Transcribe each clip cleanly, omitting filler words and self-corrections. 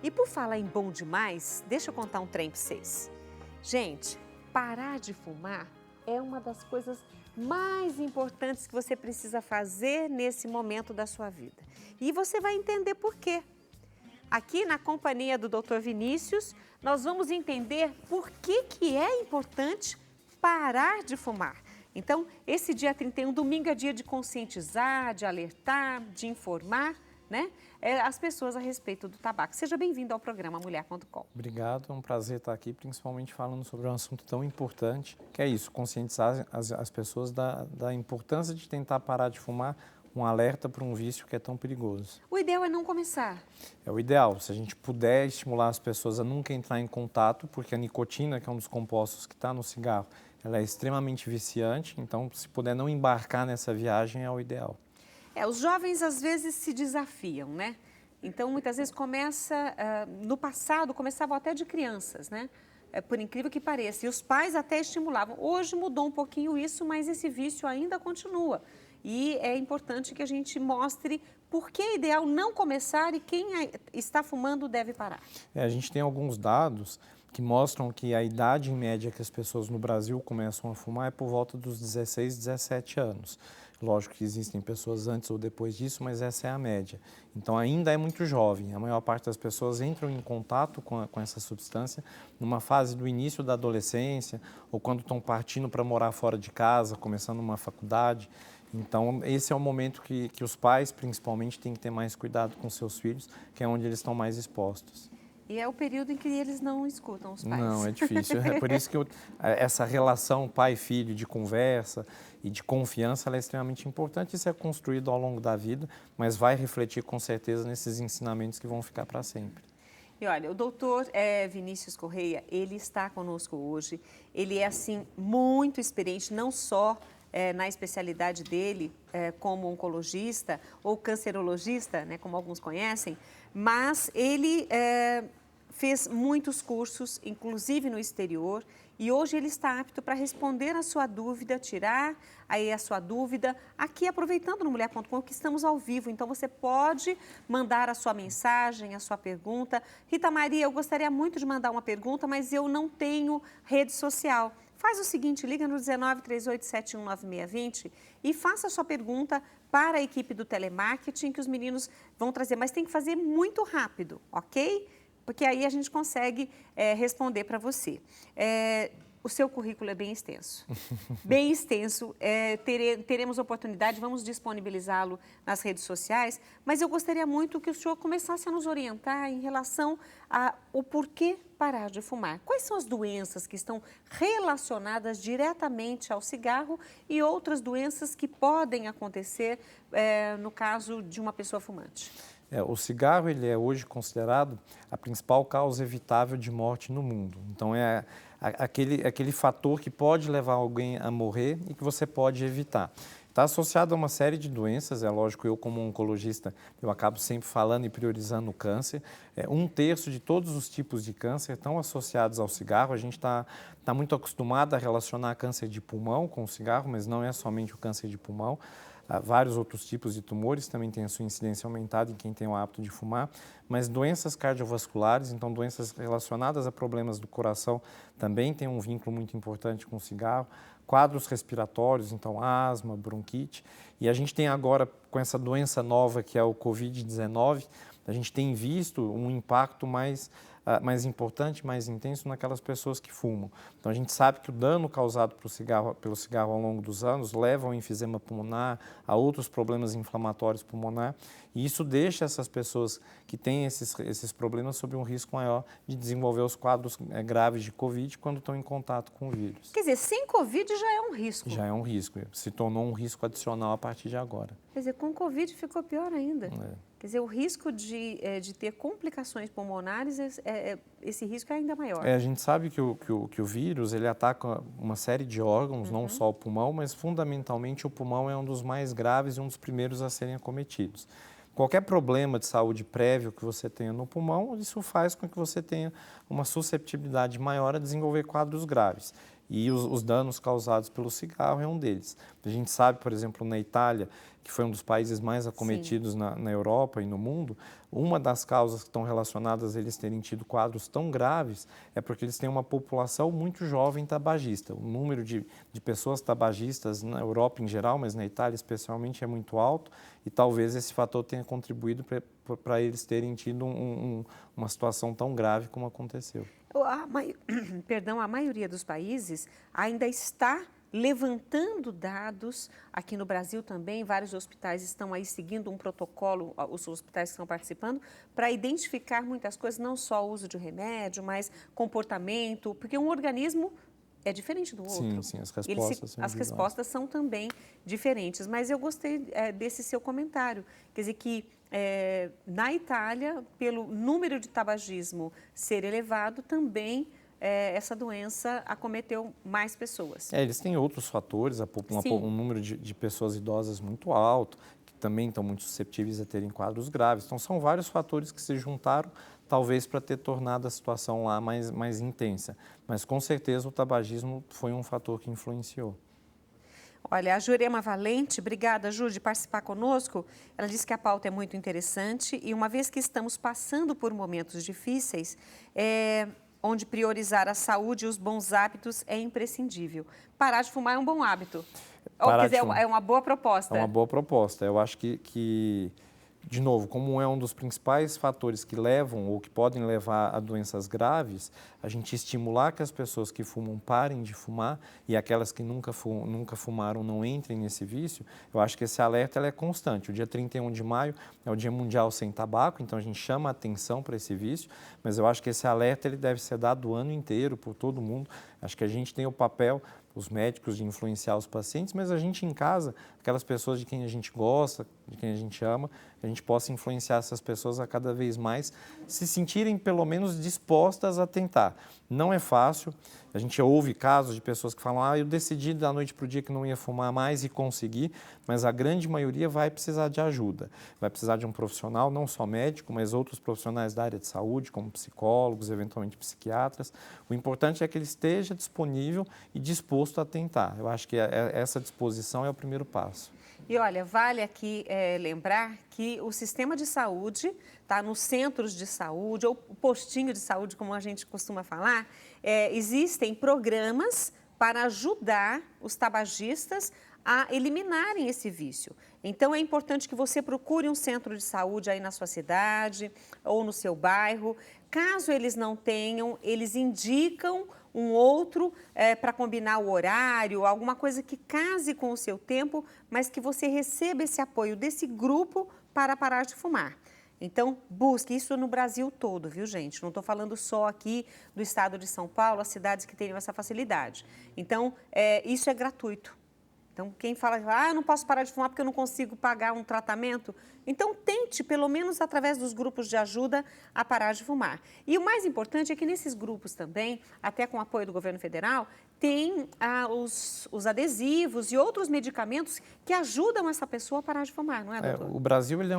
E por falar em bom demais, deixa eu contar um trem para vocês. Gente, parar de fumar é uma das coisas mais importantes que você precisa fazer nesse momento da sua vida. E você vai entender por quê. Aqui na companhia do Dr. Vinícius, nós vamos entender por que é importante parar de fumar. Então, esse dia 31, domingo, é dia de conscientizar, de alertar, de informar, né, as pessoas a respeito do tabaco. Seja bem-vindo ao programa Mulher.com. Obrigado, é um prazer estar aqui, principalmente falando sobre um assunto tão importante, que é isso, conscientizar as pessoas da importância de tentar parar de fumar, um alerta para um vício que é tão perigoso. O ideal é não começar. É o ideal, se a gente puder estimular as pessoas a nunca entrar em contato, porque a nicotina, que é um dos compostos que está no cigarro, ela é extremamente viciante, então se puder não embarcar nessa viagem é o ideal. Os jovens às vezes se desafiam, né? Então, muitas vezes no passado, começavam até de crianças, né? Por incrível que pareça, e os pais até estimulavam. Hoje mudou um pouquinho isso, mas esse vício ainda continua. E é importante que a gente mostre por que é ideal não começar e quem está fumando deve parar. A gente tem alguns dados que mostram que a idade em média que as pessoas no Brasil começam a fumar é por volta dos 16, 17 anos. Lógico que existem pessoas antes ou depois disso, mas essa é a média. Então ainda é muito jovem. A maior parte das pessoas entram em contato com essa substância numa fase do início da adolescência ou quando estão partindo para morar fora de casa, começando uma faculdade. Então esse é o momento que os pais, principalmente, têm que ter mais cuidado com seus filhos, que é onde eles estão mais expostos. E é o período em que eles não escutam os pais. Não, é difícil. É por isso que essa relação pai-filho de conversa e de confiança ela é extremamente importante. Isso é construído ao longo da vida, mas vai refletir com certeza nesses ensinamentos que vão ficar para sempre. E olha, o doutor Vinícius Correia, ele está conosco hoje. Ele é, assim, muito experiente, não só na especialidade dele como oncologista ou cancerologista, né, como alguns conhecem, mas ele fez muitos cursos, inclusive no exterior, e hoje ele está apto para responder a sua dúvida, tirar aí a sua dúvida, aqui aproveitando no Mulher.com, que estamos ao vivo, então você pode mandar a sua mensagem, a sua pergunta. Rita Maria, eu gostaria muito de mandar uma pergunta, mas eu não tenho rede social. Faz o seguinte, liga no 19 38 71 9620 e faça a sua pergunta para a equipe do telemarketing que os meninos vão trazer, mas tem que fazer muito rápido, ok? Porque aí a gente consegue responder para você. O seu currículo é bem extenso, bem extenso, teremos oportunidade, vamos disponibilizá-lo nas redes sociais, mas eu gostaria muito que o senhor começasse a nos orientar em relação ao porquê parar de fumar. Quais são as doenças que estão relacionadas diretamente ao cigarro e outras doenças que podem acontecer no caso de uma pessoa fumante? O cigarro ele é hoje considerado a principal causa evitável de morte no mundo. Então é aquele fator que pode levar alguém a morrer e que você pode evitar. Está associado a uma série de doenças, é lógico, eu como oncologista, eu acabo sempre falando e priorizando o câncer. 1/3 de todos os tipos de câncer estão associados ao cigarro. A gente está muito acostumado a relacionar câncer de pulmão com o cigarro, mas não é somente o câncer de pulmão. Vários outros tipos de tumores também têm a sua incidência aumentada em quem tem o hábito de fumar, mas doenças cardiovasculares, então doenças relacionadas a problemas do coração, também têm um vínculo muito importante com o cigarro. Quadros respiratórios, então asma, bronquite. E a gente tem agora, com essa doença nova que é o Covid-19, a gente tem visto um impacto mais importante, mais intenso naquelas pessoas que fumam. Então a gente sabe que o dano causado pelo cigarro ao longo dos anos leva ao enfisema pulmonar, a outros problemas inflamatórios pulmonares, e isso deixa essas pessoas que têm esses problemas sob um risco maior de desenvolver os quadros graves de Covid quando estão em contato com o vírus. Quer dizer, sem Covid já é um risco. Já é um risco, se tornou um risco adicional a partir de agora. Quer dizer, com Covid ficou pior ainda. Quer dizer, o risco de ter complicações pulmonares, esse risco é ainda maior. A gente sabe que o vírus ele ataca uma série de órgãos, não só o pulmão, mas fundamentalmente o pulmão é um dos mais graves e um dos primeiros a serem acometidos. Qualquer problema de saúde prévio que você tenha no pulmão, isso faz com que você tenha uma susceptibilidade maior a desenvolver quadros graves. E os danos causados pelo cigarro é um deles. A gente sabe, por exemplo, na Itália, que foi um dos países mais acometidos na Europa e no mundo, uma das causas que estão relacionadas a eles terem tido quadros tão graves é porque eles têm uma população muito jovem tabagista. O número de pessoas tabagistas na Europa em geral, mas na Itália especialmente, é muito alto e talvez esse fator tenha contribuído para eles terem tido uma situação tão grave como aconteceu. Perdão, a maioria dos países ainda está levantando dados. Aqui no Brasil também, vários hospitais estão aí seguindo um protocolo, os hospitais que estão participando, para identificar muitas coisas, não só o uso de remédio, mas comportamento, porque um organismo é diferente do outro. Sim, as respostas são As respostas são também diferentes, mas eu gostei desse seu comentário, quer dizer que na Itália, pelo número de tabagismo ser elevado, também essa doença acometeu mais pessoas. Eles têm outros fatores, um número de pessoas idosas muito alto, que também estão muito suscetíveis a terem quadros graves. Então, são vários fatores que se juntaram, talvez para ter tornado a situação lá mais intensa. Mas, com certeza, o tabagismo foi um fator que influenciou. Olha, a Jurema Valente, obrigada, Ju, de participar conosco. Ela disse que a pauta é muito interessante e uma vez que estamos passando por momentos difíceis, onde priorizar a saúde e os bons hábitos é imprescindível. Parar de fumar é um bom hábito. Quer dizer, é uma boa proposta. É uma boa proposta. Eu acho que de novo, como é um dos principais fatores que levam ou que podem levar a doenças graves, a gente estimular que as pessoas que fumam parem de fumar e aquelas que nunca fumaram não entrem nesse vício, eu acho que esse alerta é constante. O dia 31 de maio é o Dia Mundial Sem Tabaco, então a gente chama a atenção para esse vício, mas eu acho que esse alerta ele deve ser dado o ano inteiro por todo mundo. Acho que a gente tem o papel, os médicos, de influenciar os pacientes, mas a gente em casa, aquelas pessoas de quem a gente gosta, de quem a gente ama, a gente possa influenciar essas pessoas a cada vez mais se sentirem pelo menos dispostas a tentar. Não é fácil, a gente ouve casos de pessoas que falam, eu decidi da noite para o dia que não ia fumar mais e consegui, mas a grande maioria vai precisar de ajuda, vai precisar de um profissional, não só médico, mas outros profissionais da área de saúde, como psicólogos, eventualmente psiquiatras. O importante é que ele esteja disponível e disposto a tentar. Eu acho que essa disposição é o primeiro passo. E olha, vale aqui lembrar que o sistema de saúde, tá, nos centros de saúde, ou postinho de saúde, como a gente costuma falar, existem programas para ajudar os tabagistas a eliminarem esse vício. Então, é importante que você procure um centro de saúde aí na sua cidade ou no seu bairro. Caso eles não tenham, eles indicam um outro para combinar o horário, alguma coisa que case com o seu tempo, mas que você receba esse apoio desse grupo para parar de fumar. Então, busque isso no Brasil todo, viu, gente? Não estou falando só aqui do estado de São Paulo, as cidades que tenham essa facilidade. Então, isso é gratuito. Então, quem fala, eu não posso parar de fumar porque eu não consigo pagar um tratamento, então tente, pelo menos através dos grupos de ajuda, a parar de fumar. E o mais importante é que nesses grupos também, até com o apoio do governo federal, tem os adesivos e outros medicamentos que ajudam essa pessoa a parar de fumar, não é, doutor? O Brasil ele é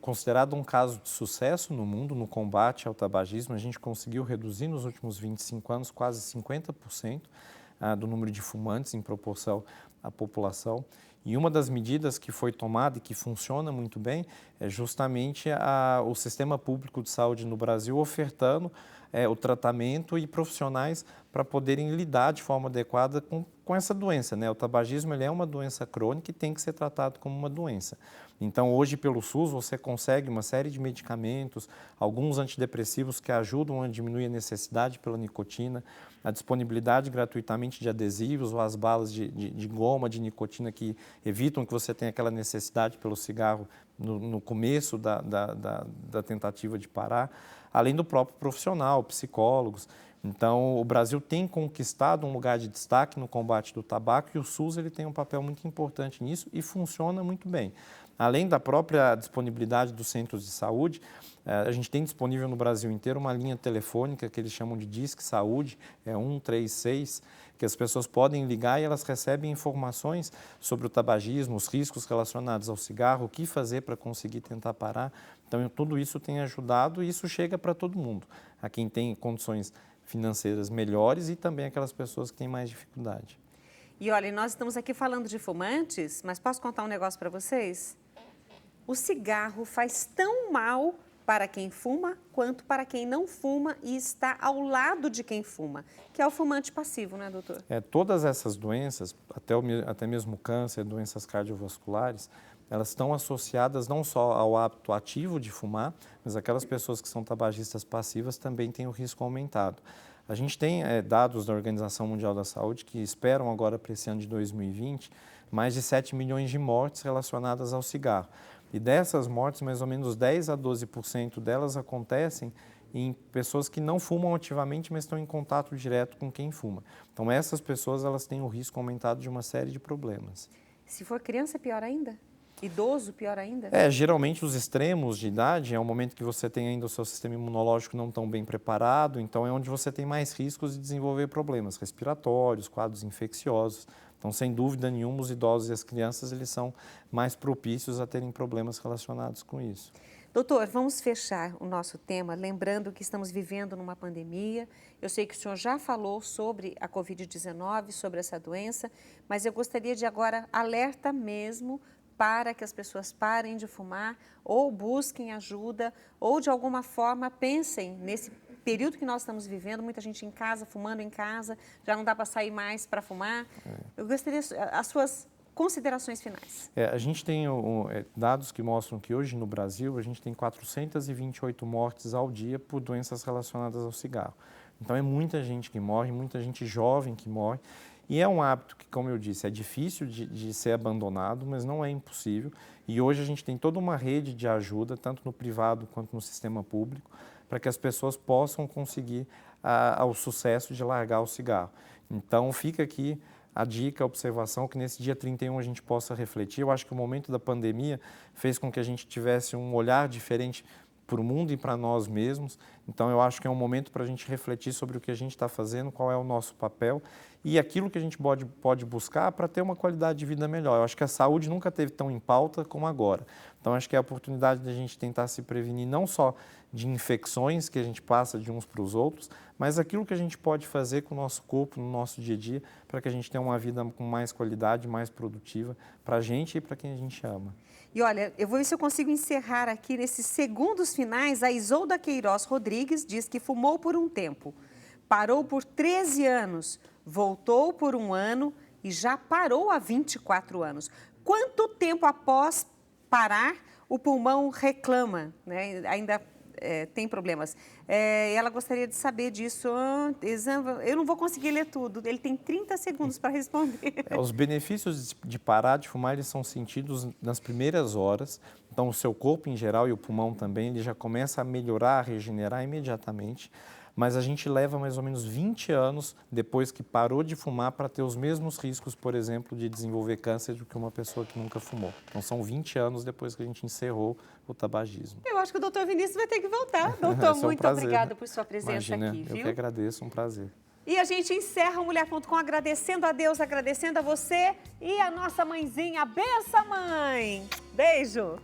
considerado um caso de sucesso no mundo no combate ao tabagismo. A gente conseguiu reduzir nos últimos 25 anos quase 50% do número de fumantes em proporção à população. E uma das medidas que foi tomada e que funciona muito bem é justamente o sistema público de saúde no Brasil ofertando o tratamento e profissionais para poderem lidar de forma adequada com essa doença, né? O tabagismo ele é uma doença crônica e tem que ser tratado como uma doença. Então, hoje, pelo SUS, você consegue uma série de medicamentos, alguns antidepressivos que ajudam a diminuir a necessidade pela nicotina, a disponibilidade gratuitamente de adesivos ou as balas de goma de nicotina que evitam que você tenha aquela necessidade pelo cigarro no começo da tentativa de parar, além do próprio profissional, psicólogos. Então, o Brasil tem conquistado um lugar de destaque no combate do tabaco e o SUS ele tem um papel muito importante nisso e funciona muito bem. Além da própria disponibilidade dos centros de saúde, a gente tem disponível no Brasil inteiro uma linha telefônica que eles chamam de Disque Saúde, 136, que as pessoas podem ligar e elas recebem informações sobre o tabagismo, os riscos relacionados ao cigarro, o que fazer para conseguir tentar parar. Então, tudo isso tem ajudado e isso chega para todo mundo, a quem tem condições financeiras melhores e também aquelas pessoas que têm mais dificuldade. E olha, nós estamos aqui falando de fumantes, mas posso contar um negócio para vocês? O cigarro faz tão mal para quem fuma quanto para quem não fuma e está ao lado de quem fuma, que é o fumante passivo, né, doutor? Todas essas doenças, até mesmo câncer, doenças cardiovasculares, elas estão associadas não só ao hábito ativo de fumar, mas aquelas pessoas que são tabagistas passivas também têm o risco aumentado. A gente tem dados da Organização Mundial da Saúde que esperam agora para esse ano de 2020 mais de 7 milhões de mortes relacionadas ao cigarro. E dessas mortes, mais ou menos 10 a 12% delas acontecem em pessoas que não fumam ativamente, mas estão em contato direto com quem fuma. Então, essas pessoas elas têm o risco aumentado de uma série de problemas. Se for criança, pior ainda? Idoso, pior ainda? Geralmente os extremos de idade é o momento que você tem ainda o seu sistema imunológico não tão bem preparado, então é onde você tem mais riscos de desenvolver problemas respiratórios, quadros infecciosos. Então, sem dúvida nenhuma, os idosos e as crianças eles são mais propícios a terem problemas relacionados com isso. Doutor, vamos fechar o nosso tema, lembrando que estamos vivendo numa pandemia. Eu sei que o senhor já falou sobre a Covid-19, sobre essa doença, mas eu gostaria de agora alerta mesmo para que as pessoas parem de fumar ou busquem ajuda ou de alguma forma pensem nesse período que nós estamos vivendo, muita gente em casa, fumando em casa, já não dá para sair mais para fumar. Eu gostaria as suas considerações finais. A gente tem dados que mostram que hoje no Brasil a gente tem 428 mortes ao dia por doenças relacionadas ao cigarro. Então é muita gente que morre, muita gente jovem que morre. E é um hábito que, como eu disse, é difícil de ser abandonado, mas não é impossível. E hoje a gente tem toda uma rede de ajuda, tanto no privado quanto no sistema público, para que as pessoas possam conseguir o sucesso de largar o cigarro. Então, fica aqui a dica, a observação, que nesse dia 31 a gente possa refletir. Eu acho que o momento da pandemia fez com que a gente tivesse um olhar diferente para o mundo e para nós mesmos. Então, eu acho que é um momento para a gente refletir sobre o que a gente está fazendo, qual é o nosso papel e aquilo que a gente pode buscar para ter uma qualidade de vida melhor. Eu acho que a saúde nunca esteve tão em pauta como agora. Então, acho que é a oportunidade de a gente tentar se prevenir não só de infecções que a gente passa de uns para os outros, mas aquilo que a gente pode fazer com o nosso corpo, no nosso dia a dia, para que a gente tenha uma vida com mais qualidade, mais produtiva para a gente e para quem a gente ama. E olha, eu vou ver se eu consigo encerrar aqui nesses segundos finais. A Isolda Queiroz Rodrigues diz que fumou por um tempo, parou por 13 anos, voltou por um ano e já parou há 24 anos. Quanto tempo após parar o pulmão reclama, né? Ainda tem problemas. Ela gostaria de saber disso. Eu não vou conseguir ler tudo. Ele tem 30 segundos para responder. Os benefícios de parar de fumar eles são sentidos nas primeiras horas. Então, o seu corpo em geral e o pulmão também, ele já começa a melhorar, a regenerar imediatamente. Mas a gente leva mais ou menos 20 anos depois que parou de fumar para ter os mesmos riscos, por exemplo, de desenvolver câncer do que uma pessoa que nunca fumou. Então, são 20 anos depois que a gente encerrou o tabagismo. Eu acho que o doutor Vinícius vai ter que voltar. Doutor, muito obrigada por sua presença. Imagina, aqui, viu? Eu que agradeço, um prazer. E a gente encerra o Mulher.com agradecendo a Deus, agradecendo a você e a nossa mãezinha. Benção, mãe! Beijo!